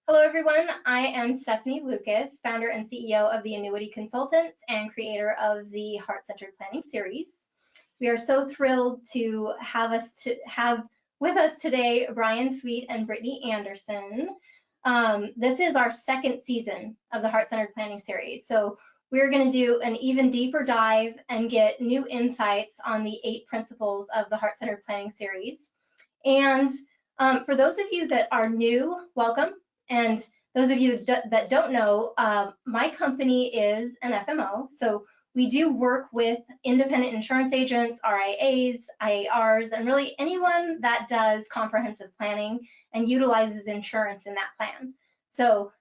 Hello, everyone. I am Stephanie Lucas, founder and CEO of the Annuity Consultants and creator of the Heart-Centered Planning series. We are so thrilled to have with us today Bryan Sweet and Brittany Anderson. This is our second season of the Heart-Centered Planning series. So we're going to do an even deeper dive and get new insights on the 8 principles of the Heart-Centered Planning series. And for those of you that are new, welcome. And those of you that don't know, my company is an FMO. So we do work with independent insurance agents, RIAs, IARs, and really anyone that does comprehensive planning and utilizes insurance in that plan. So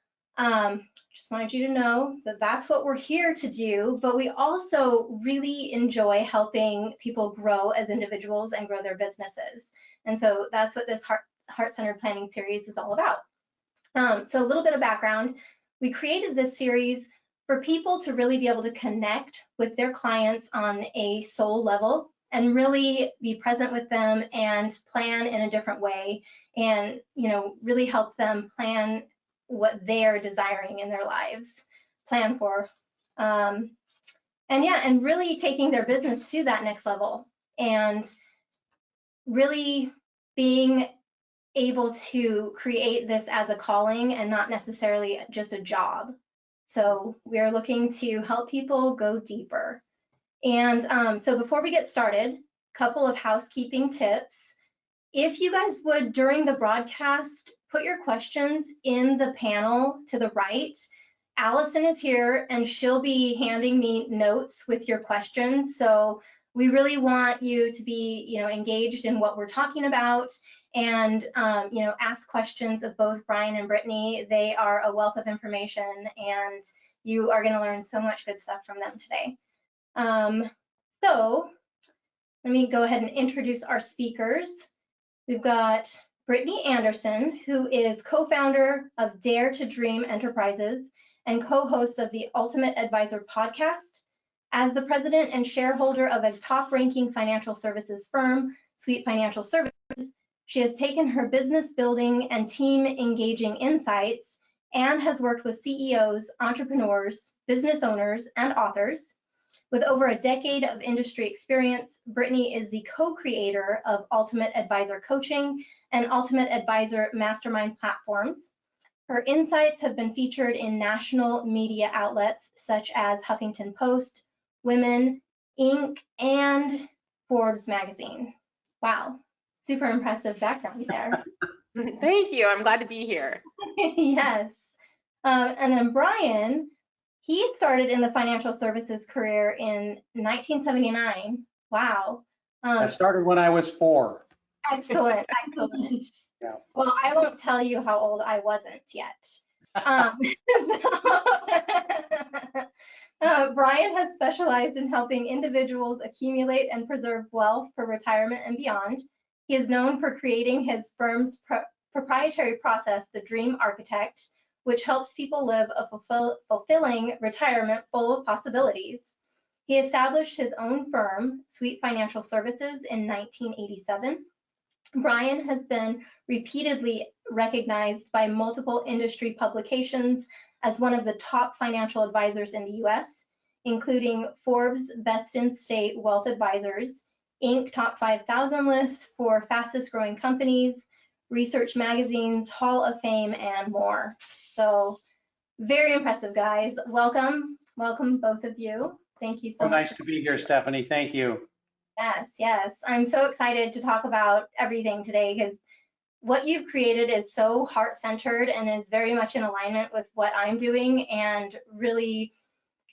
just wanted you to know that that's what we're here to do, but we also really enjoy helping people grow as individuals and grow their businesses. And so that's what this Heart-Centered Planning series is all about. So a little bit of background. We created this series for people to really be able to connect with their clients on a soul level and really be present with them and plan in a different way and, really help them plan what they are desiring in their lives, plan for. And really taking their business to that next level and really being able to create this as a calling and not necessarily just a job. So we're looking to help people go deeper. And so before we get started, a couple of housekeeping tips. If you guys would, during the broadcast, put your questions in the panel to the right. Allison is here and she'll be handing me notes with your questions. So we really want you to be, engaged in what we're talking about and, ask questions of both Bryan and Brittany. They are a wealth of information and you are going to learn so much good stuff from them today. So let me go ahead and introduce our speakers. We've got Brittany Anderson, who is co-founder of Dare to Dream Enterprises and co-host of the Ultimate Advisor podcast. As the president and shareholder of a top-ranking financial services firm, Sweet Financial Services, she has taken her business building and team engaging insights and has worked with CEOs, entrepreneurs, business owners, and authors. With over a decade of industry experience, Brittany is the co-creator of Ultimate Advisor Coaching and Ultimate Advisor Mastermind platforms. Her insights have been featured in national media outlets such as Huffington Post, Women, Inc., and Forbes magazine. Wow, super impressive background there. Thank you. I'm glad to be here. Yes. And then Bryan, he started in the financial services career in 1979. Wow. I started when I was 4. Excellent, excellent. Yeah. Well, I won't tell you how old I wasn't yet. Bryan has specialized in helping individuals accumulate and preserve wealth for retirement and beyond. He is known for creating his firm's proprietary process, the Dream Architect, which helps people live a fulfilling retirement full of possibilities. He established his own firm, Sweet Financial Services, in 1987. Bryan has been repeatedly recognized by multiple industry publications as one of the top financial advisors in the U.S., including Forbes Best in State Wealth Advisors, Inc. Top 5,000 lists for fastest growing companies, Research Magazine's Hall of Fame, and more. So very impressive, guys. Welcome, both of you. Thank you so much. Nice to be here, Stephanie. Thank you. Yes. I'm so excited to talk about everything today because what you've created is so heart-centered and is very much in alignment with what I'm doing and really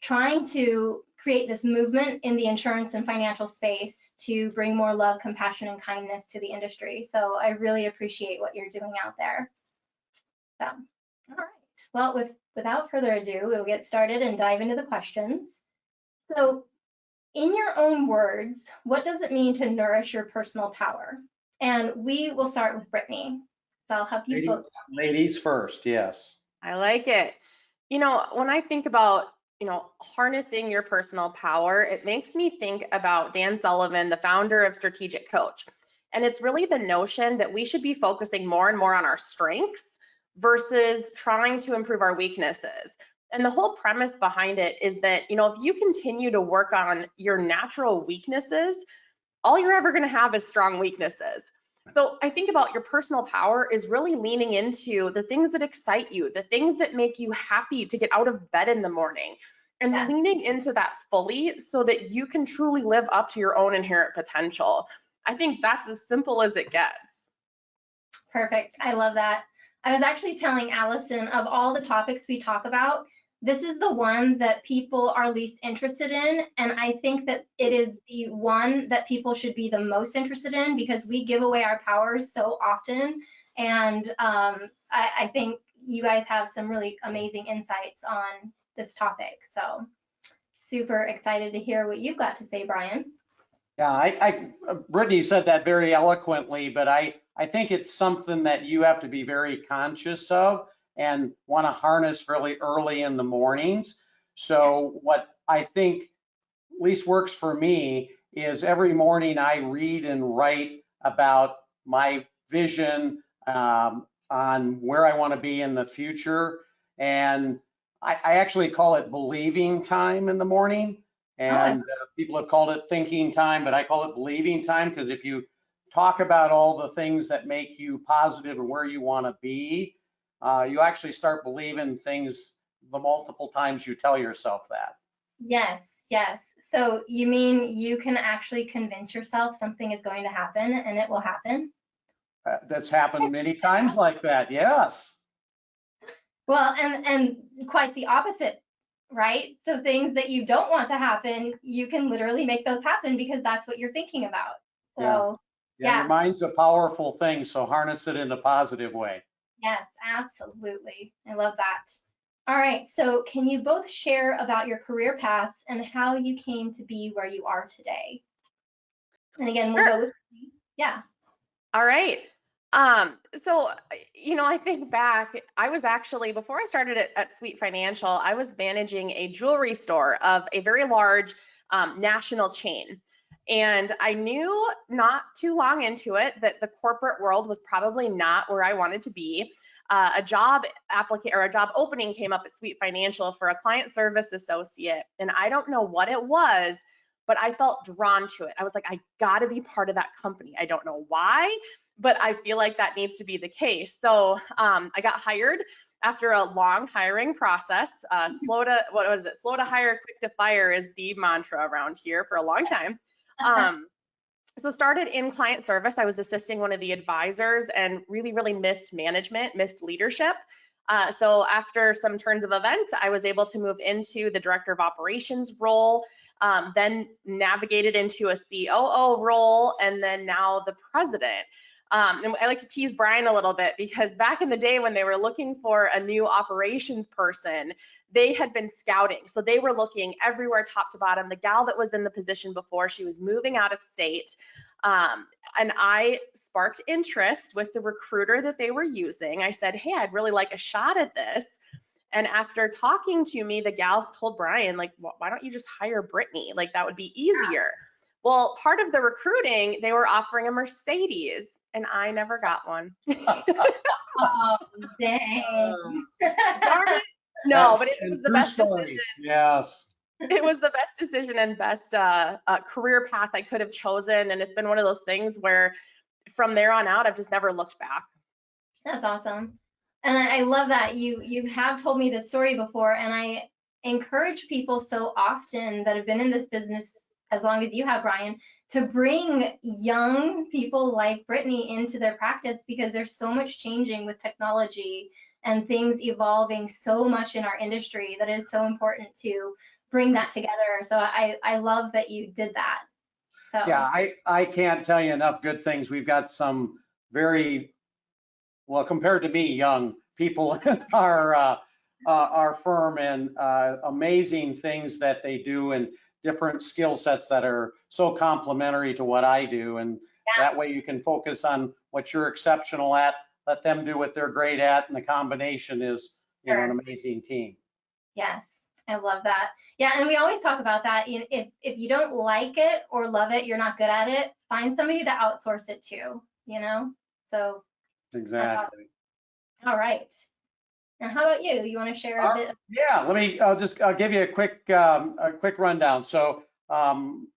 trying to create this movement in the insurance and financial space to bring more love, compassion, and kindness to the industry. So I really appreciate what you're doing out there. So, all right. Well, without further ado, we'll get started and dive into the questions. So, in your own words, what does it mean to nourish your personal power? And we will start with Brittany. So I'll help you both. Ladies first, yes. I like it. When I think about, harnessing your personal power, it makes me think about Dan Sullivan, the founder of Strategic Coach. And it's really the notion that we should be focusing more and more on our strengths versus trying to improve our weaknesses. And the whole premise behind it is that, if you continue to work on your natural weaknesses, all you're ever going to have is strong weaknesses. So I think about your personal power is really leaning into the things that excite you, the things that make you happy to get out of bed in the morning, and Yes. leaning into that fully so that you can truly live up to your own inherent potential. I think that's as simple as it gets. Perfect. I love that. I was actually telling Allison, of all the topics we talk about, this is the one that people are least interested in. And I think that it is the one that people should be the most interested in, because we give away our powers so often. And I think you guys have some really amazing insights on this topic. So super excited to hear what you've got to say, Bryan. Yeah, Brittany said that very eloquently, but I think it's something that you have to be very conscious of and want to harness really early in the mornings. So what I think at least works for me is every morning I read and write about my vision on where I want to be in the future. And I actually call it believing time in the morning. And people have called it thinking time, but I call it believing time, because if you talk about all the things that make you positive and where you want to be, you actually start believing things the multiple times you tell yourself that. Yes, yes. So you mean you can actually convince yourself something is going to happen and it will happen? That's happened many times like that, yes. Well, and quite the opposite, right? So things that you don't want to happen, you can literally make those happen because that's what you're thinking about. So Yeah, your yeah, mind's a powerful thing, so harness it in a positive way. yes, absolutely. I love that. All right, so can you both share about your career paths and how you came to be where you are today? And again, we'll Sure. go with, yeah. All right. So, I think back, I was actually, before I started at Sweet Financial, I was managing a jewelry store of a very large national chain. And I knew not too long into it that the corporate world was probably not where I wanted to be. A job opening came up at Sweet Financial for a client service associate, and I don't know what it was, but I felt drawn to it. I was like, I got to be part of that company. I don't know why, but I feel like that needs to be the case. So I got hired after a long hiring process. Slow to hire, quick to fire is the mantra around here for a long time. So started in client service. I was assisting one of the advisors and really, really missed management, missed leadership. So after some turns of events, I was able to move into the director of operations role, then navigated into a COO role, and then now the president. And I like to tease Bryan a little bit, because back in the day when they were looking for a new operations person, they had been scouting. So they were looking everywhere, top to bottom. The gal that was in the position before, she was moving out of state. And I sparked interest with the recruiter that they were using. I said, hey, I'd really like a shot at this. And after talking to me, the gal told Bryan, like, why don't you just hire Brittany? Like, that would be easier. Well, part of the recruiting, they were offering a Mercedes, and I never got one. Oh, dang. Darn it. No, but it was the best story. decision. Yes. It was the best decision and best career path I could have chosen. And it's been one of those things where from there on out, I've just never looked back. That's awesome. And I love that you have told me this story before, and I encourage people so often that have been in this business as long as you have, Bryan, to bring young people like Brittany into their practice, because there's so much changing with technology and things evolving so much in our industry that is so important to bring that together. So I love that you did that. So Yeah, I can't tell you enough good things. We've got some very, well, compared to me, young people in our firm, and amazing things that they do, and different skill sets that are so complementary to what I do. And that way you can focus on what you're exceptional at, let them do what they're great at, and the combination is, an amazing team. yes, I love that. Yeah, and we always talk about that. If you don't like it or love it, you're not good at it, find somebody to outsource it to, So Exactly. all right. Now, how about you? You want to share a bit? Yeah, let me I'll give you a quick rundown. So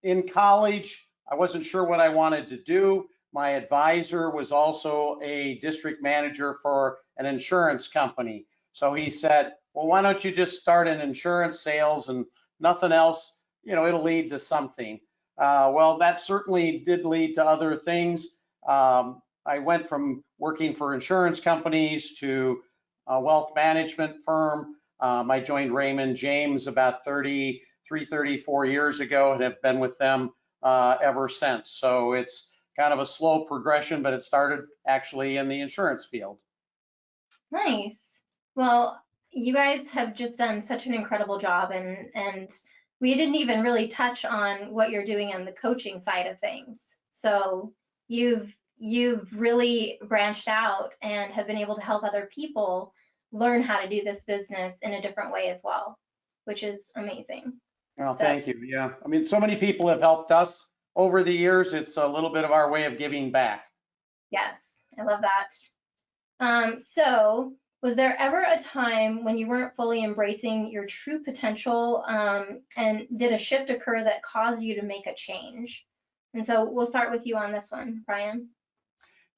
in college, I wasn't sure what I wanted to do. My advisor was also a district manager for an insurance company. So he said, well, why don't you just start in insurance sales and nothing else, it'll lead to something. Well, that certainly did lead to other things. I went from working for insurance companies to a wealth management firm. I joined Raymond James about 34 years ago and have been with them ever since. So it's kind of a slow progression, but it started actually in the insurance field. Nice. Well, you guys have just done such an incredible job, and we didn't even really touch on what you're doing on the coaching side of things. So you've really branched out and have been able to help other people learn how to do this business in a different way as well, which is amazing. Well, thank you. Yeah, I mean, so many people have helped us over the years. It's a little bit of our way of giving back. Yes, I love that. So was there ever a time when you weren't fully embracing your true potential, and did a shift occur that caused you to make a change? And so we'll start with you on this one, Brian.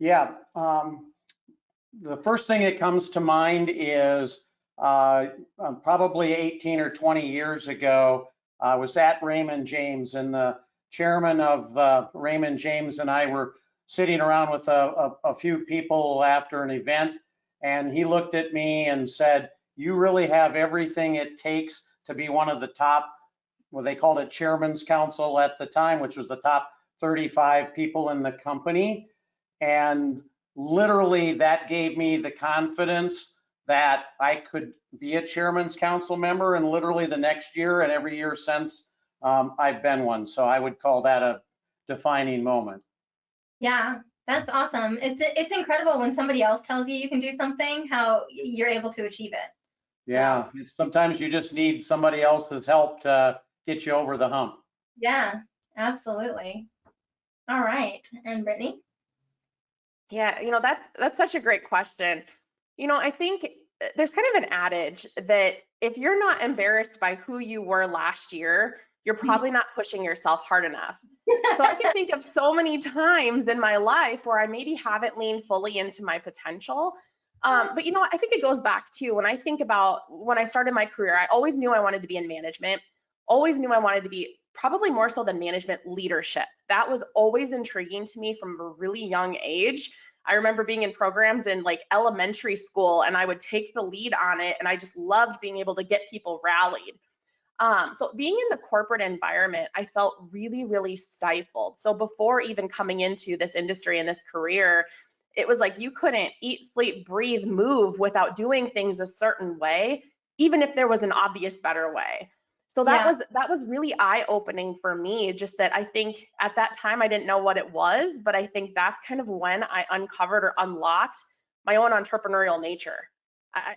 Yeah, the first thing that comes to mind is probably 18 or 20 years ago, I was at Raymond James, and the chairman of Raymond James and I were sitting around with a few people after an event, and he looked at me and said, you really have everything it takes to be one of the top, well, they called it Chairman's Council at the time, which was the top 35 people in the company. And literally that gave me the confidence that I could be a Chairman's Council member, and literally the next year and every year since, I've been one. So I would call that a defining moment. Yeah, that's awesome. It's incredible when somebody else tells you you can do something, how you're able to achieve it. Yeah, sometimes you just need somebody else's help to get you over the hump. Yeah, absolutely. All right, and Brittany? Yeah, that's such a great question. I think there's kind of an adage that if you're not embarrassed by who you were last year, you're probably not pushing yourself hard enough. So I can think of so many times in my life where I maybe haven't leaned fully into my potential. But I think it goes back to when I think about when I started my career, I always knew I wanted to be in management, always knew I wanted to be probably more so than management leadership. That was always intriguing to me from a really young age. I remember being in programs in like elementary school, and I would take the lead on it, and I just loved being able to get people rallied. So being in the corporate environment, I felt really, really stifled. So before even coming into this industry and this career, it was like you couldn't eat, sleep, breathe, move without doing things a certain way, even if there was an obvious better way. So that was really eye-opening for me, just that I think at that time I didn't know what it was, but I think that's kind of when I uncovered or unlocked my own entrepreneurial nature.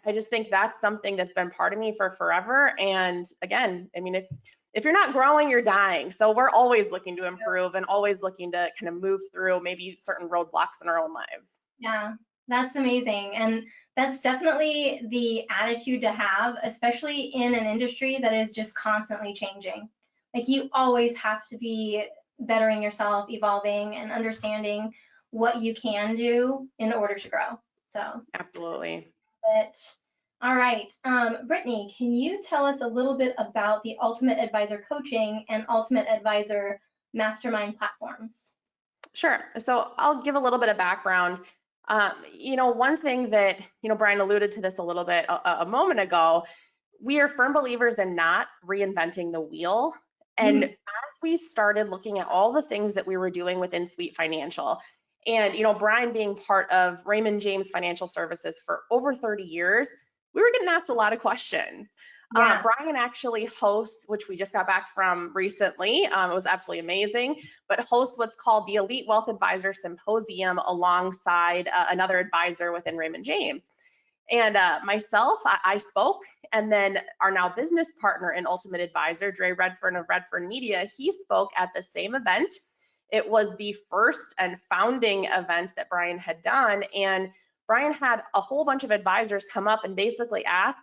I just think that's something that's been part of me for forever. And again, I mean, if you're not growing, you're dying. So we're always looking to improve and always looking to kind of move through maybe certain roadblocks in our own lives. Yeah, that's amazing. And that's definitely the attitude to have, especially in an industry that is just constantly changing. Like you always have to be bettering yourself, evolving, and understanding what you can do in order to grow. So absolutely. All right, Brittany, can you tell us a little bit about the Ultimate Advisor Coaching and Ultimate Advisor Mastermind platforms? Sure. So I'll give a little bit of background. One thing that, Brian alluded to this a little bit a moment ago, we are firm believers in not reinventing the wheel. And as we started looking at all the things that we were doing within Sweet Financial, and, Brian being part of Raymond James Financial Services for over 30 years, we were getting asked a lot of questions. Yeah. Brian actually hosts, which we just got back from recently, it was absolutely amazing, but hosts what's called the Elite Wealth Advisor Symposium alongside another advisor within Raymond James. And myself, I spoke, and then our now business partner and Ultimate Advisor, Dre Redfern of Redfern Media, he spoke at the same event. It was the first and founding event that Brian had done, and Bryan had a whole bunch of advisors come up and basically ask,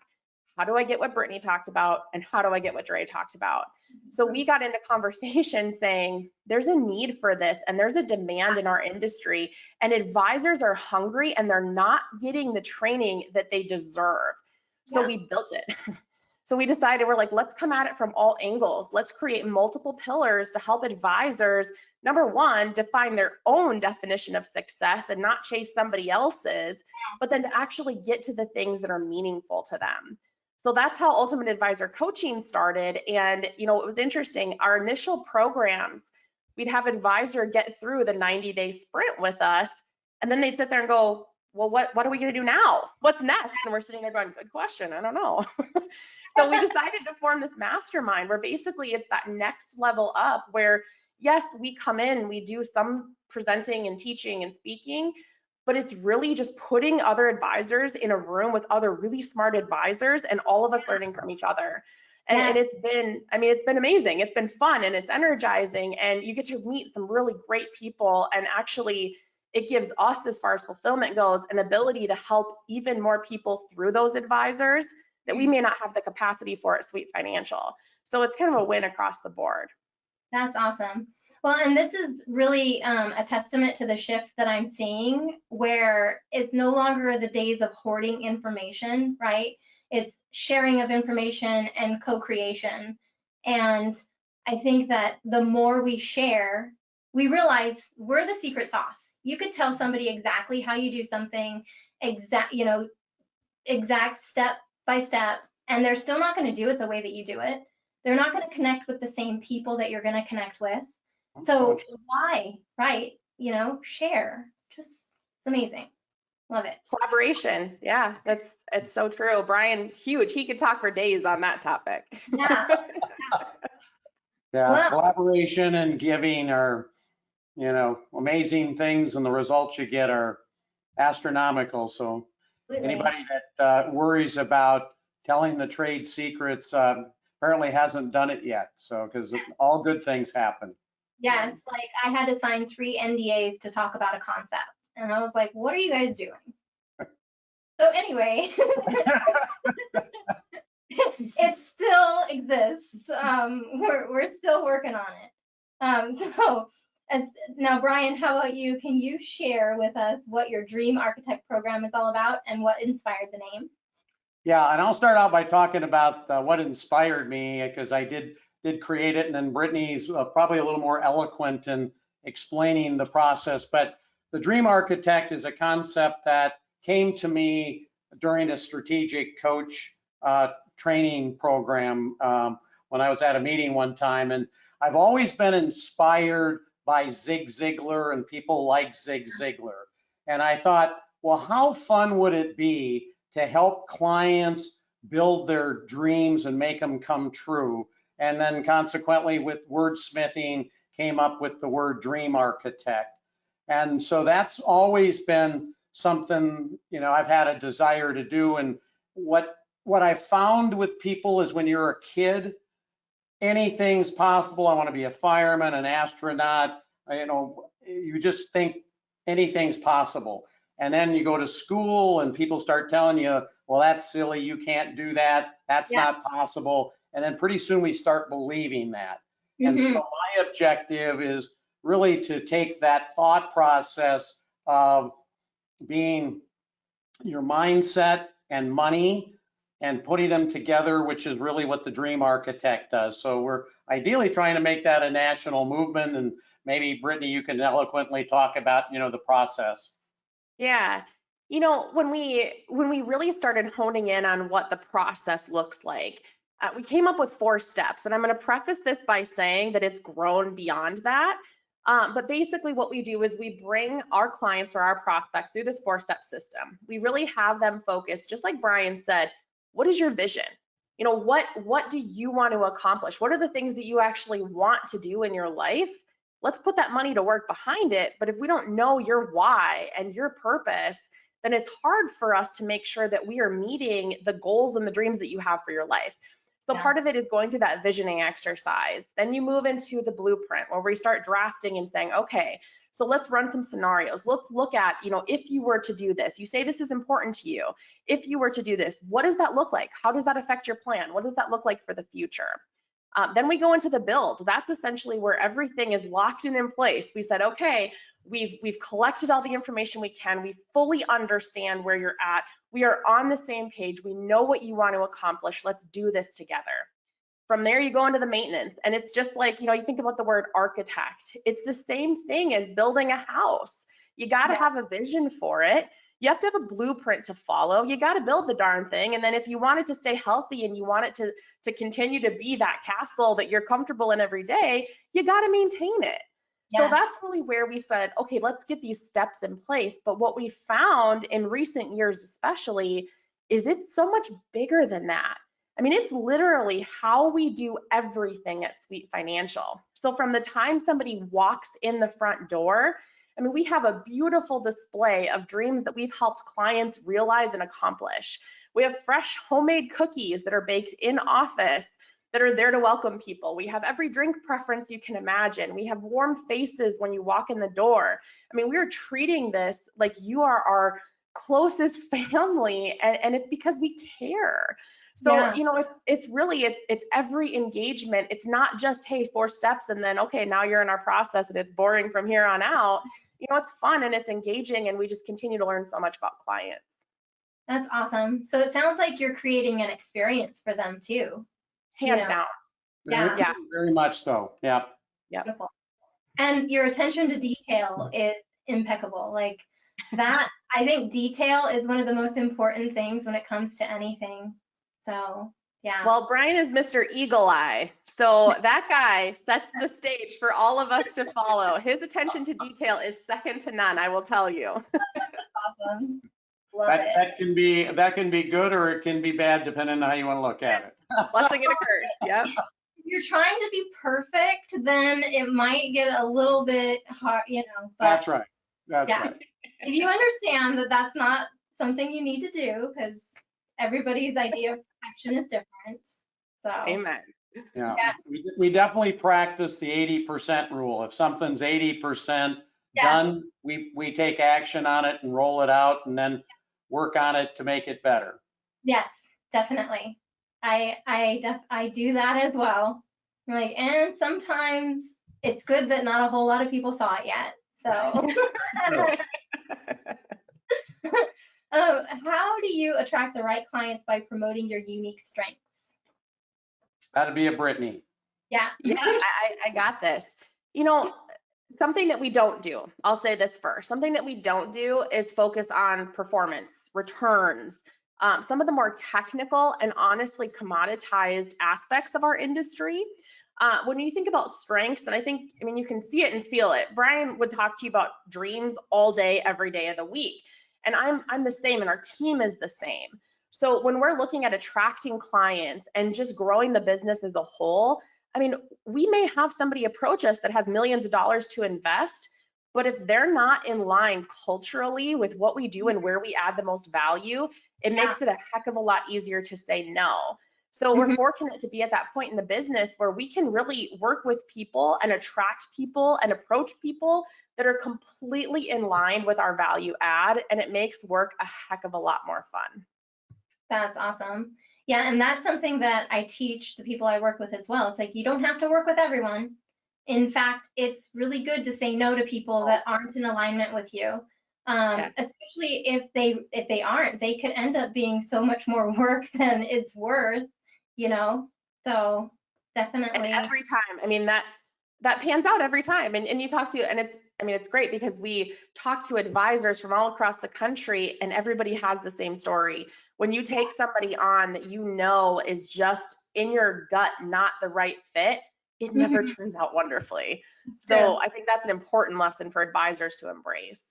how do I get what Brittany talked about? And how do I get what Dre talked about? So we got into conversation saying there's a need for this and there's a demand in our industry, and advisors are hungry and they're not getting the training that they deserve. So we built it. So we decided, we're like, let's come at it from all angles. Let's create multiple pillars to help advisors, number one, define their own definition of success and not chase somebody else's, but then to actually get to the things that are meaningful to them. So that's how Ultimate Advisor Coaching started. And, you know, it was interesting. Our initial programs, we'd have advisor get through the 90-day sprint with us, and then they'd sit there and go, well, what are we going to do now? What's next? And we're sitting there going, good question. I don't know. So we decided to form this mastermind where basically it's that next level up where, yes, we come in, we do some presenting and teaching and speaking, but it's really just putting other advisors in a room with other really smart advisors and all of us learning from each other. And it's been, I mean, it's been amazing. It's been fun and it's energizing, and you get to meet some really great people, and actually it gives us, as far as fulfillment goes, an ability to help even more people through those advisors that we may not have the capacity for at Sweet Financial. So it's kind of a win across the board. That's awesome. Well, and this is really a testament to the shift that I'm seeing, where it's no longer the days of hoarding information, right? It's sharing of information and co-creation. And I think that the more we share, we realize we're the secret sauce. You could tell somebody exactly how you do something, exact step by step, and they're still not going to do it the way that you do it. They're not going to connect with the same people that you're going to connect with. So why, right? Share. Just, it's amazing. Love it. Collaboration. Yeah, it's so true. Bryan's huge. He could talk for days on that topic. Yeah. Yeah, Well, collaboration and giving are, amazing things, and the results you get are astronomical. So absolutely. anybody that worries about telling the trade secrets apparently hasn't done it yet. So, because all good things happen. Yes, like I had to sign 3 NDAs to talk about a concept. And I was like, what are you guys doing? So anyway, it still exists. We're still working on it. Now, Bryan, how about you? Can you share with us what your Dream Architect program is all about and what inspired the name? Yeah, and I'll start out by talking about what inspired me, because I did create it, and then Brittany's probably a little more eloquent in explaining the process. But the Dream Architect is a concept that came to me during a strategic coach training program when I was at a meeting one time. And I've always been inspired by Zig Ziglar and people like Zig Ziglar. And I thought, well, how fun would it be to help clients build their dreams and make them come true? And then consequently, with wordsmithing, came up with the word Dream Architect. And so that's always been something, I've had a desire to do. And what I found with people is, when you're a kid, anything's possible. I want to be a fireman, an astronaut, you just think anything's possible. And then you go to school and people start telling you, well, that's silly, you can't do that, that's not possible. And then pretty soon we start believing that. And so my objective is really to take that thought process of being your mindset and money and putting them together, which is really what the Dream Architect does. So we're ideally trying to make that a national movement. And maybe, Brittany, you can eloquently talk about, the process. Yeah. When we really started honing in on what the process looks like, we came up with 4 steps. And I'm going to preface this by saying that it's grown beyond that. But basically what we do is we bring our clients or our prospects through this 4-step system. We really have them focus, just like Bryan said, what is your vision? What do you want to accomplish? What are the things that you actually want to do in your life? Let's put that money to work behind it. But if we don't know your why and your purpose, then it's hard for us to make sure that we are meeting the goals and the dreams that you have for your life. So Yeah. part of it is going through that visioning exercise. Then you move into the blueprint where we start drafting and saying, okay, so let's run some scenarios. Let's look at, if you were to do this, you say this is important to you. If you were to do this, what does that look like? How does that affect your plan? What does that look like for the future? Then we go into the build. That's essentially where everything is locked in place. We said, okay, we've collected all the information we can. We fully understand where you're at. We are on the same page. We know what you want to accomplish. Let's do this together. From there, you go into the maintenance, and it's just like, you think about the word architect. It's the same thing as building a house. You got to have a vision for it. You have to have a blueprint to follow. You got to build the darn thing. And then if you want it to stay healthy and you want it to continue to be that castle that you're comfortable in every day, you got to maintain it. So that's really where we said, okay, let's get these steps in place. But what we found in recent years, especially, is it's so much bigger than that. I mean, it's literally how we do everything at Sweet Financial. So from the time somebody walks in the front door, I mean, we have a beautiful display of dreams that we've helped clients realize and accomplish. We have fresh homemade cookies that are baked in office that are there to welcome people. We have every drink preference you can imagine. We have warm faces when you walk in the door. I mean, we're treating this like you are our closest family, and it's because we care. So it's really it's every engagement. It's not just, hey, 4 steps and then okay, now you're in our process and it's boring from here on out. It's fun and it's engaging, and we just continue to learn so much about clients. That's awesome. So it sounds like you're creating an experience for them too. Hands down. Yeah. Very much so. Yeah. Beautiful. And your attention to detail is impeccable. Like that, I think detail is one of the most important things when it comes to anything. So, yeah. Well, Brian is Mr. Eagle Eye. So that guy sets the stage for all of us to follow. His attention to detail is second to none, I will tell you. Awesome. Love it. That can be good or it can be bad depending on how you want to look at it. Blessing and a curse. Yep. If you're trying to be perfect, then it might get a little bit hard, but That's right. That's right. If you understand that that's not something you need to do, because everybody's idea of perfection is different. So amen. Yeah. We definitely practice the 80% rule. If something's 80% done, we take action on it and roll it out and then work on it to make it better. Yes, definitely. I do that as well. And sometimes it's good that not a whole lot of people saw it yet. So how do you attract the right clients by promoting your unique strengths? That'd be a Brittany. Yeah. I got this. Something that we don't do, I'll say this first, something that we don't do is focus on performance, returns, some of the more technical and honestly commoditized aspects of our industry. When you think about strengths, and I mean, you can see it and feel it. Brian would talk to you about dreams all day, every day of the week. And I'm the same, and our team is the same. So when we're looking at attracting clients and just growing the business as a whole, I mean, we may have somebody approach us that has millions of dollars to invest, but if they're not in line culturally with what we do and where we add the most value, it makes it a heck of a lot easier to say no. So we're fortunate to be at that point in the business where we can really work with people and attract people and approach people that are completely in line with our value add, and it makes work a heck of a lot more fun. That's awesome. Yeah, and that's something that I teach the people I work with as well. It's like you don't have to work with everyone. In fact, it's really good to say no to people that aren't in alignment with you. Especially if they aren't, they could end up being so much more work than it's worth, So definitely. And every time, I mean, that pans out every time. And you talk to, and it's great because we talk to advisors from all across the country and everybody has the same story. When you take somebody on that is just in your gut not the right fit, it never turns out wonderfully. So I think that's an important lesson for advisors to embrace.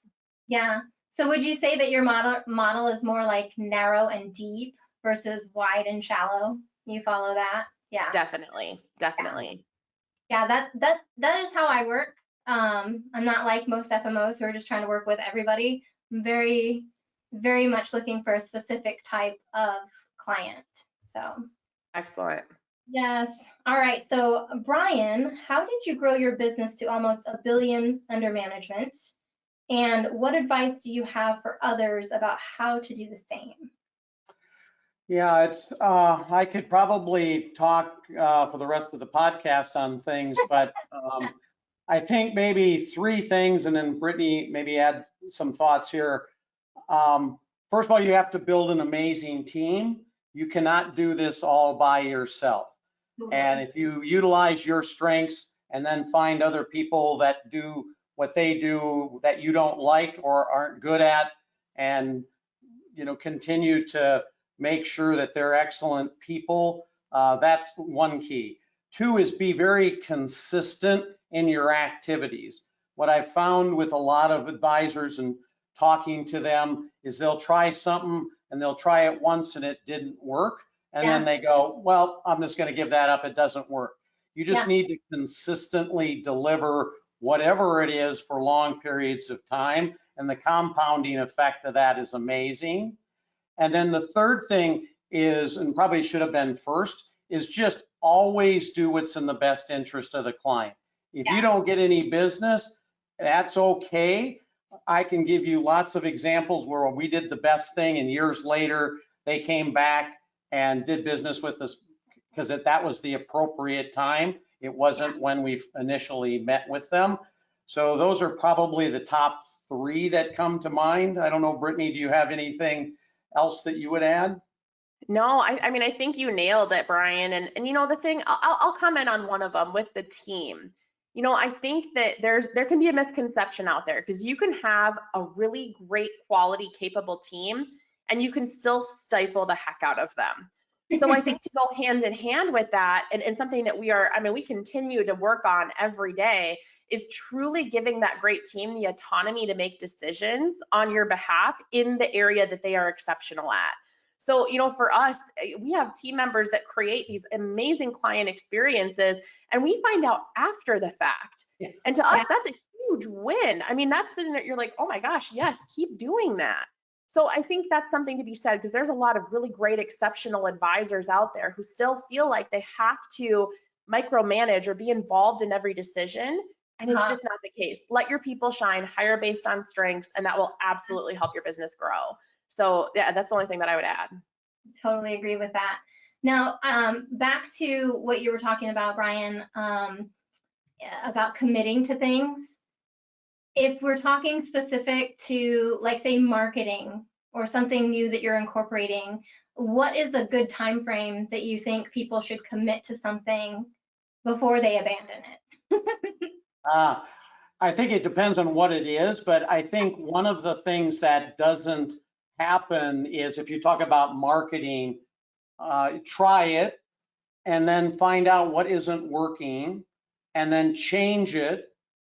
Yeah. So would you say that your model is more like narrow and deep versus wide and shallow? You follow that? Yeah. Definitely. Yeah, that is how I work. I'm not like most FMOs who are just trying to work with everybody. I'm very, very much looking for a specific type of client. So excellent. Yes. All right. So, Brian, how did you grow your business to almost $1 billion under management? And what advice do you have for others about how to do the same? Yeah, I could probably talk for the rest of the podcast on things, but I think maybe three things, and then Brittany maybe add some thoughts here. First of all, you have to build an amazing team. You cannot do this all by yourself. And if you utilize your strengths and then find other people that do what they do that you don't like or aren't good at, and continue to make sure that they're excellent people, that's one key. Two is be very consistent in your activities. What I've found with a lot of advisors and talking to them is they'll try something and they'll try it once and it didn't work. And then they go, well, I'm just going to give that up. It doesn't work. You just need to consistently deliver whatever it is for long periods of time. And the compounding effect of that is amazing. And then the third thing is, and probably should have been first, is just always do what's in the best interest of the client. If you don't get any business, that's okay. I can give you lots of examples where we did the best thing and years later they came back and did business with us because that was the appropriate time. It wasn't when we initially met with them. So those are probably the top three that come to mind. I don't know, Brittany, do you have anything else that you would add? No, I mean, I think you nailed it, Brian. And the thing, I'll comment on one of them with the team. I think that there can be a misconception out there because you can have a really great quality, capable team and you can still stifle the heck out of them. So I think to go hand in hand with that and something that we continue to work on every day is truly giving that great team the autonomy to make decisions on your behalf in the area that they are exceptional at. So, for us, we have team members that create these amazing client experiences and we find out after the fact. And to us, that's a huge win. I mean, that's something that you're like, oh my gosh, yes, keep doing that. So I think that's something to be said because there's a lot of really great, exceptional advisors out there who still feel like they have to micromanage or be involved in every decision. And it's just not the case. Let your people shine, hire based on strengths, and that will absolutely help your business grow. So yeah, that's the only thing that I would add. Totally agree with that. Now, back to what you were talking about, Brian, about committing to things. If we're talking specific to, like, say, marketing or something new that you're incorporating, what is a good time frame that you think people should commit to something before they abandon it? I think it depends on what it is, but I think one of the things that doesn't happen is if you talk about marketing, try it and then find out what isn't working and then change it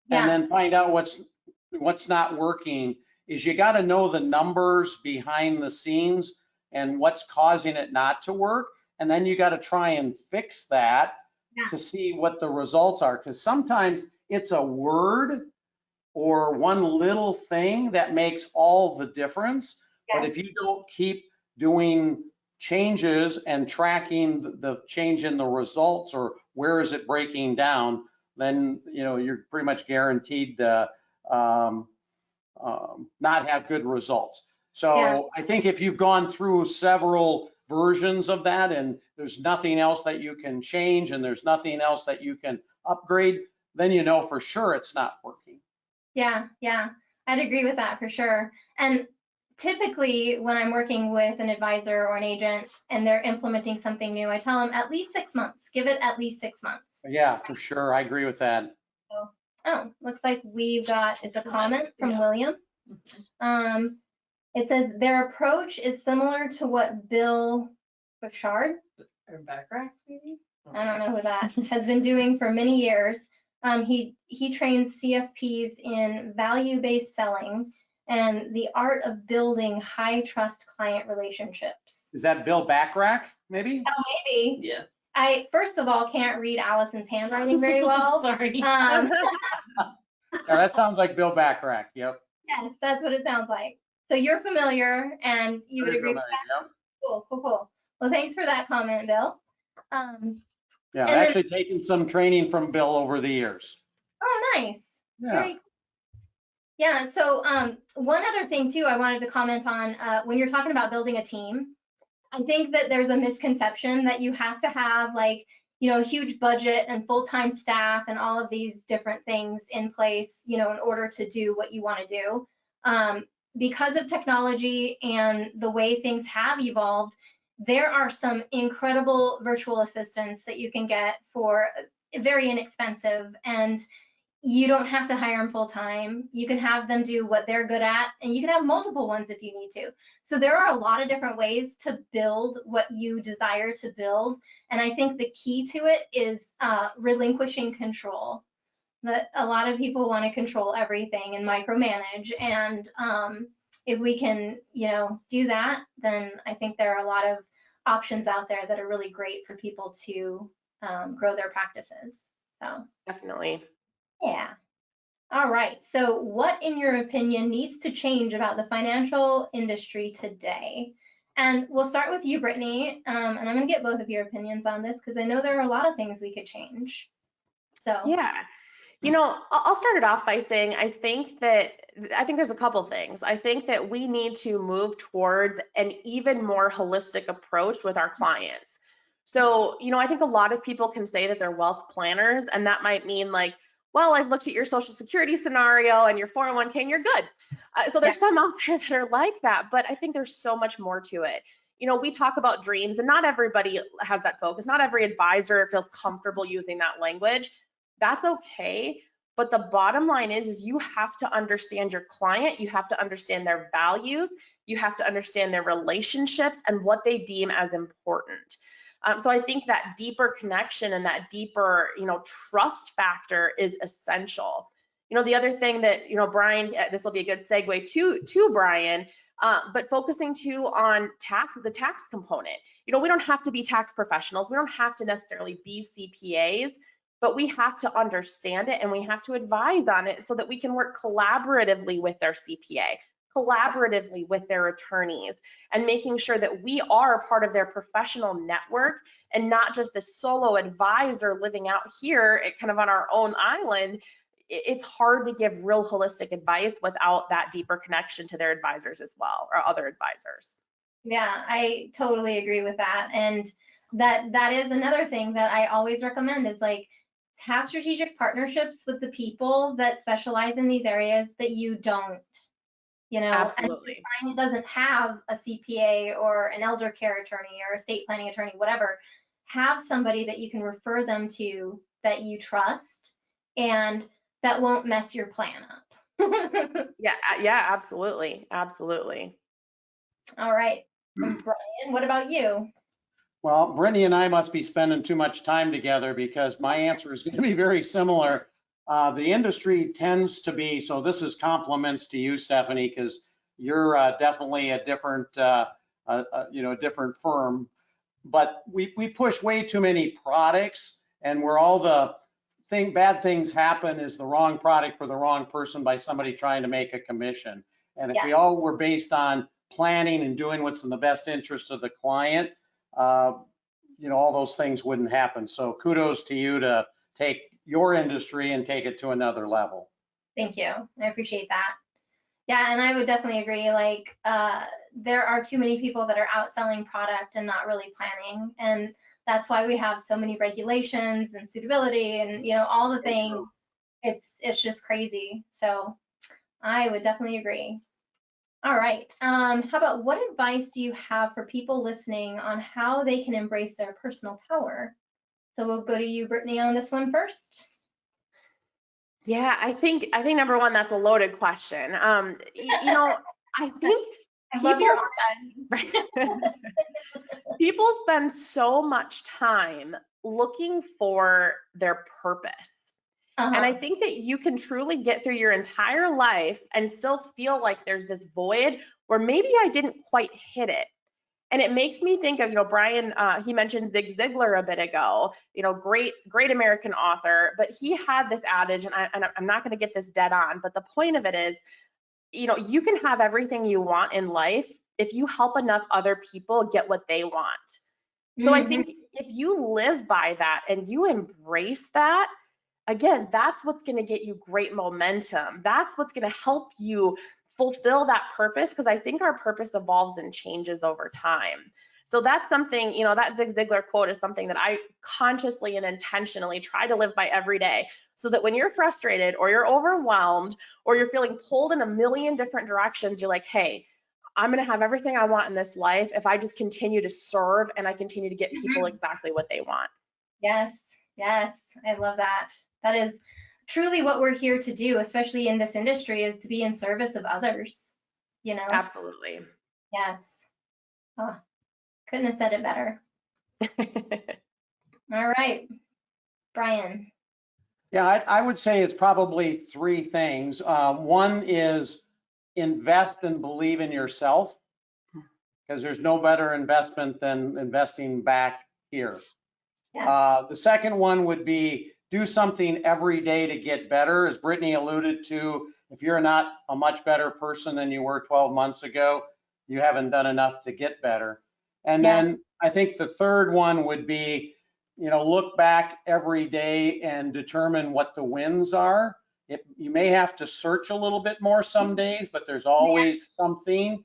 and then find out what's not working. Is you got to know the numbers behind the scenes and what's causing it not to work. And then you got to try and fix that to see what the results are. Because sometimes it's a word or one little thing that makes all the difference. But if you don't keep doing changes and tracking the change in the results or where is it breaking down, then you're pretty much guaranteed to not have good results. So I think if you've gone through several versions of that and there's nothing else that you can change and there's nothing else that you can upgrade, then for sure it's not working. Yeah, I'd agree with that for sure. And typically when I'm working with an advisor or an agent and they're implementing something new, I tell them at least 6 months, give it at least 6 months. Yeah, for sure. I agree with that. Looks like it's a comment from William. It says their approach is similar to what Bill Bouchard, or Backrack maybe? I don't know who that, has been doing for many years. He trains CFPs in value-based selling and the art of building high trust client relationships. Is that Bill Backrack, maybe? Oh, maybe. Yeah. I, first of all, can't read Allison's handwriting very well. Sorry. Yeah, that sounds like Bill Backrack. Yep. Yes, that's what it sounds like. So you're familiar and you would agree with that? Yep. Cool. Well, thanks for that comment, Bill. Yeah, I've And then, actually taken some training from Bill over the years. oh, nice. Yeah. Very. Yeah. So one other thing too, I wanted to comment on when you're talking about building a team. I think that there's a misconception that you have to have like, a huge budget and full-time staff and all of these different things in place, in order to do what you want to do. Because of technology and the way things have evolved, there are some incredible virtual assistants that you can get for very inexpensive, and you don't have to hire them full time. You can have them do what they're good at, and you can have multiple ones if you need to. So there are a lot of different ways to build what you desire to build. And I think the key to it is relinquishing control. That a lot of people want to control everything and micromanage. And if we can, do that, then I think there are a lot of options out there that are really great for people to grow their practices. So Definitely. yeah. All right. So what, in your opinion, needs to change about the financial industry today? And we'll start with you, Brittany. And I'm going to get both of your opinions on this because I know there are a lot of things we could change. So Yeah. I'll start it off by saying I think there's a couple things. I think that we need to move towards an even more holistic approach with our clients. So, I think a lot of people can say that they're wealth planners, and that might mean like, well, I've looked at your social security scenario and your 401k and you're good. So there's some out there that are like that, but I think there's so much more to it. We talk about dreams, and not everybody has that focus. Not every advisor feels comfortable using that language. That's okay. But the bottom line is you have to understand your client. You have to understand their values. You have to understand their relationships and what they deem as important. So I think that deeper connection and that deeper, trust factor is essential. The other thing that, Bryan, this will be a good segue to Bryan, but focusing too on the tax component. We don't have to be tax professionals. We don't have to necessarily be CPAs, but we have to understand it and we have to advise on it so that we can work collaboratively with their CPA, collaboratively with their attorneys, and making sure that we are part of their professional network and not just this solo advisor living out here kind of on our own island. It's hard to give real holistic advice without that deeper connection to their advisors as well, or other advisors. yeah, I totally agree with that. And that is another thing that I always recommend is like have strategic partnerships with the people that specialize in these areas that you don't. Absolutely. And if doesn't have a CPA or an elder care attorney or estate planning attorney, whatever, have somebody that you can refer them to that you trust and that won't mess your plan up. Yeah, absolutely. Absolutely. All right. And Bryan, what about you? Well, Brittany and I must be spending too much time together because my answer is going to be very similar. The industry tends to be, so this is compliments to you, Stephanie, because you're definitely a different, different firm. But we push way too many products, and where all the bad things happen is the wrong product for the wrong person by somebody trying to make a commission. And if we all were based on planning and doing what's in the best interest of the client, all those things wouldn't happen. So kudos to you to take your industry and take it to another level. Thank you. I appreciate that. Yeah, and I would definitely agree. Like, there are too many people that are outselling product and not really planning, and that's why we have so many regulations and suitability and all the things. It's just crazy. So I would definitely agree. All right. How about what advice do you have for people listening on how they can embrace their personal power? So we'll go to you, Brittany, on this one first. Yeah, I think number one, that's a loaded question. I think people spend so much time looking for their purpose. And I think that you can truly get through your entire life and still feel like there's this void where maybe I didn't quite hit it. And it makes me think of, Bryan, he mentioned Zig Ziglar a bit ago, great American author, but he had this adage, and I'm not going to get this dead on, but the point of it is, you can have everything you want in life if you help enough other people get what they want. So I think if you live by that and you embrace that, again, that's what's going to get you great momentum. That's what's going to help you fulfill that purpose, because I think our purpose evolves and changes over time. So that's something, that Zig Ziglar quote is something that I consciously and intentionally try to live by every day, so that when you're frustrated or you're overwhelmed or you're feeling pulled in a million different directions, you're like, hey, I'm going to have everything I want in this life if I just continue to serve and I continue to get people exactly what they want. Yes, yes, I love that. That is truly what we're here to do, especially in this industry, is to be in service of others, Absolutely. Yes. Oh, couldn't have said it better. All right, Brian. Yeah, I would say it's probably three things. One is invest and believe in yourself, because there's no better investment than investing back here. Yes. The second one would be do something every day to get better. As Brittany alluded to, if you're not a much better person than you were 12 months ago, you haven't done enough to get better. And then I think the third one would be, look back every day and determine what the wins are. You may have to search a little bit more some days, but there's always something.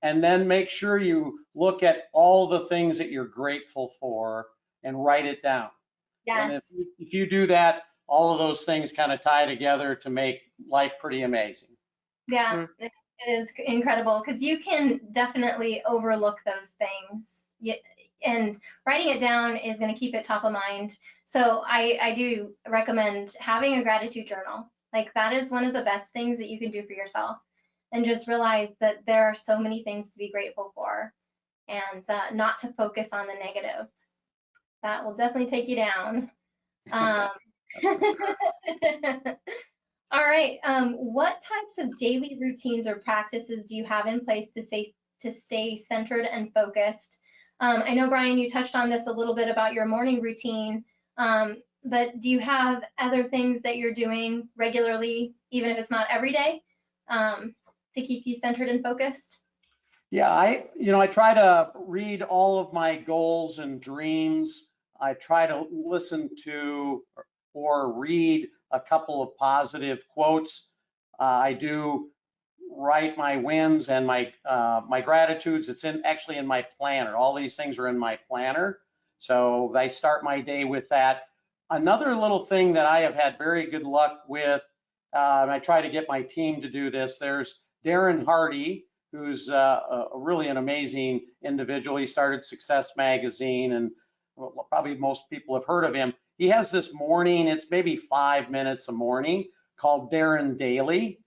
And then make sure you look at all the things that you're grateful for and write it down. Yes. And if you do that, all of those things kind of tie together to make life pretty amazing. Yeah, it is incredible, because you can definitely overlook those things. And writing it down is going to keep it top of mind. So I do recommend having a gratitude journal. Like, that is one of the best things that you can do for yourself. And just realize that there are so many things to be grateful for, and not to focus on the negative. That will definitely take you down. All right. What types of daily routines or practices do you have in place to stay centered and focused? I know, Brian, you touched on this a little bit about your morning routine, but do you have other things that you're doing regularly, even if it's not every day, to keep you centered and focused? Yeah, I try to read all of my goals and dreams. I try to listen to or read a couple of positive quotes. I do write my wins and my gratitudes. It's actually in my planner. All these things are in my planner. So I start my day with that. Another little thing that I have had very good luck with, and I try to get my team to do this, there's Darren Hardy, who's really an amazing individual. He started Success Magazine, and probably most people have heard of him. He has this morning, it's maybe 5 minutes a morning, called Darren Daily.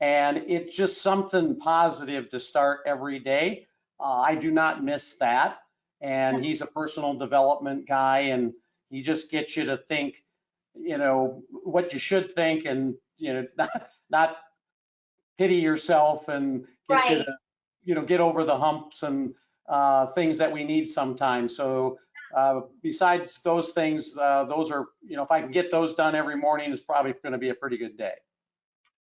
And it's just something positive to start every day. I do not miss that. And he's a personal development guy, and he just gets you to think, what you should think, and, not pity yourself, and get you to, get over the humps and things that we need sometimes. So besides those things, those are, if I can get those done every morning, it's probably going to be a pretty good day.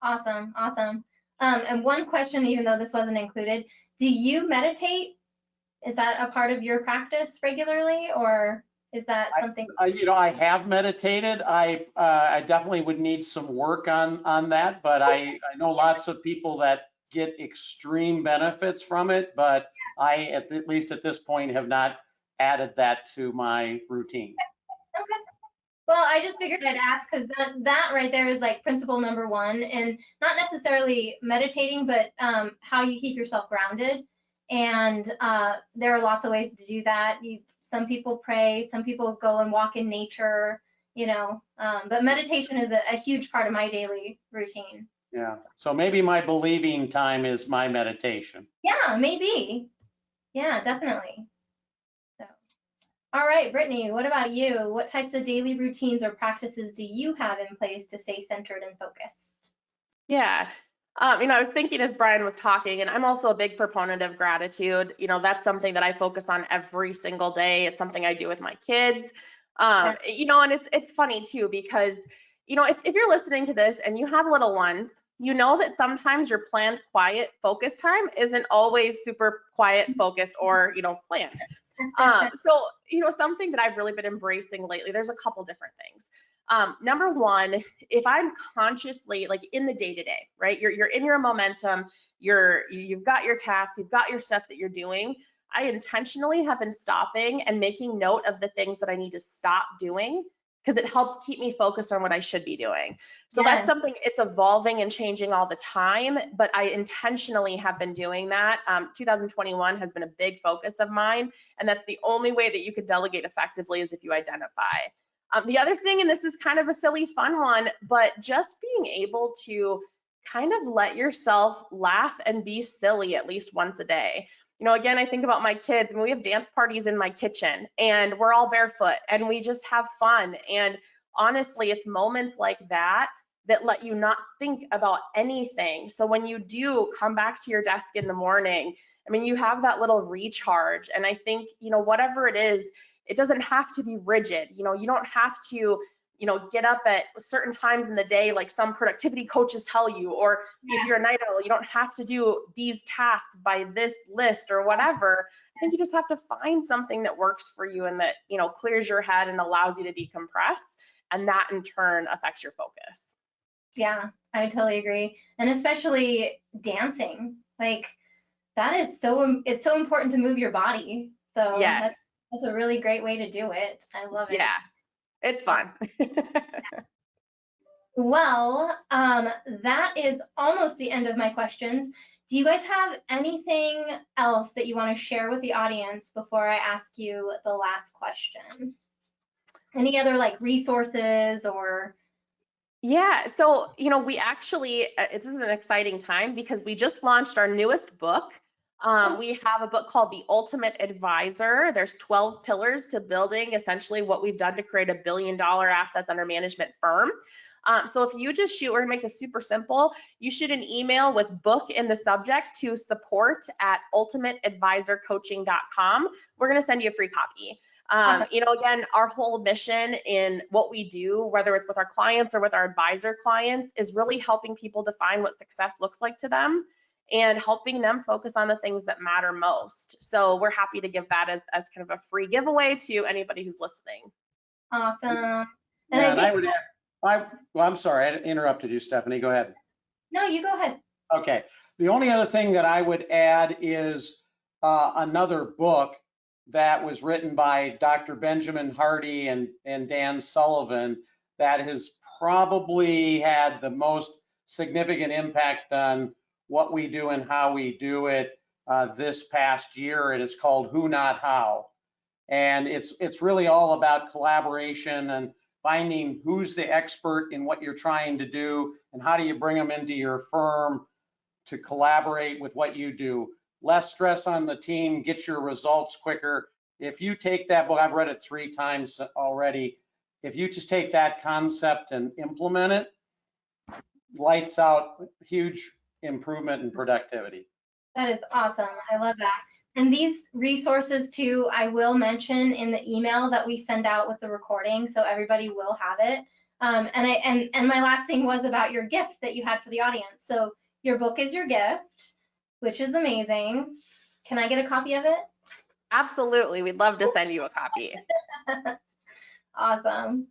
Awesome, awesome. And one question, even though this wasn't included, do you meditate? Is that a part of your practice regularly, or is that something? I have meditated. I definitely would need some work on that, but I know lots of people that get extreme benefits from it, but I, at least at this point, have not added that to my routine. Okay. Well, I just figured I'd ask, because that right there is like principle number one, and not necessarily meditating, but how you keep yourself grounded. And there are lots of ways to do that. Some people pray, some people go and walk in nature, but meditation is a huge part of my daily routine. Yeah. So maybe my believing time is my meditation. Yeah, maybe. Yeah, definitely. So. All right, Brittany, what about you? What types of daily routines or practices do you have in place to stay centered and focused? Yeah. I was thinking as Brian was talking, and I'm also a big proponent of gratitude. That's something that I focus on every single day. It's something I do with my kids. And it's funny too, because, if you're listening to this and you have little ones, that sometimes your planned quiet focus time isn't always super quiet, focused, or, planned. So, something that I've really been embracing lately, there's a couple different things. Number one, if I'm consciously like in the day to day, right? You're in your momentum, you've got your tasks, you've got your stuff that you're doing. I intentionally have been stopping and making note of the things that I need to stop doing because it helps keep me focused on what I should be doing. So that's something, it's evolving and changing all the time, but I intentionally have been doing that. 2021 has been a big focus of mine, and that's the only way that you could delegate effectively is if you identify. The other thing, and this is kind of a silly fun one, but just being able to kind of let yourself laugh and be silly at least once a day. Again, I think about my kids, and we have dance parties in my kitchen, and we're all barefoot, and we just have fun. And honestly, it's moments like that that let you not think about anything. So when you do come back to your desk in the morning, I mean, you have that little recharge. And I think, whatever it is, it doesn't have to be rigid. You don't have to get up at certain times in the day, like some productivity coaches tell you, or if you're a night owl, you don't have to do these tasks by this list or whatever. I think you just have to find something that works for you and that, clears your head and allows you to decompress. And that in turn affects your focus. Yeah, I totally agree. And especially dancing, like that is it's so important to move your body. So yes. That's a really great way to do it. I love it. Yeah. It's fun. Well, that is almost the end of my questions. Do you guys have anything else that you want to share with the audience before I ask you the last question? Any other like resources or? Yeah, so, we actually, this is an exciting time because we just launched our newest book. We have a book called The Ultimate Advisor. There's 12 pillars to building essentially what we've done to create $1 billion assets under management firm. So if you just shoot, we're gonna make this super simple. You shoot an email with book in the subject to support@ultimateadvisorcoaching.com. We're gonna send you a free copy. Again, our whole mission in what we do, whether it's with our clients or with our advisor clients, is really helping people define what success looks like to them and helping them focus on the things that matter most. So we're happy to give that as kind of a free giveaway to anybody who's listening. Awesome. And I would add, I'm sorry, I interrupted you, Stephanie. Go ahead. No, you go ahead. Okay. The only other thing that I would add is another book that was written by Dr. Benjamin Hardy and Dan Sullivan that has probably had the most significant impact on what we do and how we do it this past year. And it's called Who Not How. And it's really all about collaboration and finding who's the expert in what you're trying to do and how do you bring them into your firm to collaborate with what you do. Less stress on the team, get your results quicker. If you take that book, I've read it 3 times already. If you just take that concept and implement it, lights out, huge improvement in productivity. That is awesome. I love that. And these resources too, I will mention in the email that we send out with the recording, so everybody will have it. And my last thing was about your gift that you had for the audience. So your book is your gift, which is amazing. Can I get a copy of it? Absolutely. We'd love to send you a copy. Awesome.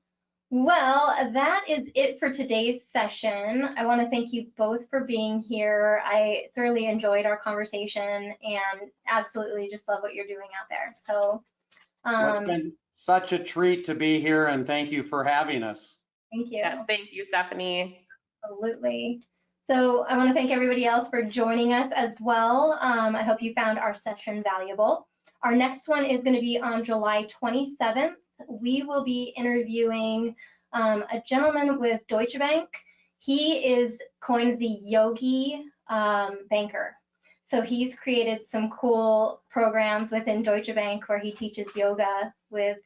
Well, that is it for today's session. I want to thank you both for being here. I thoroughly enjoyed our conversation and absolutely just love what you're doing out there. So It's been such a treat to be here, and thank you for having us. Thank you. Yes, thank you, Stephanie. Absolutely. So I want to thank everybody else for joining us as well. I hope you found our session valuable. Our next one is going to be on July 27th. We will be interviewing a gentleman with Deutsche Bank. He is coined the Yogi Banker. So he's created some cool programs within Deutsche Bank where he teaches yoga with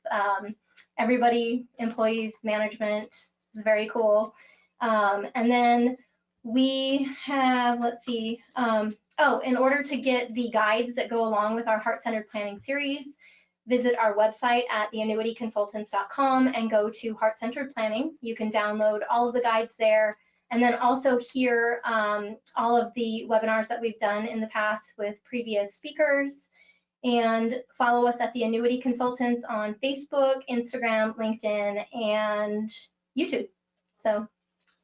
everybody, employees, management. It's very cool. And then we have, let's see, in order to get the guides that go along with our Heart-Centered Planning series, visit our website at theannuityconsultants.com and go to Heart-Centered Planning. You can download all of the guides there and then also hear all of the webinars that we've done in the past with previous speakers. And follow us at the Annuity Consultants on Facebook, Instagram, LinkedIn, and YouTube. So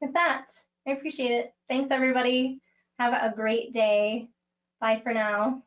with that, I appreciate it. Thanks, everybody. Have a great day. Bye for now.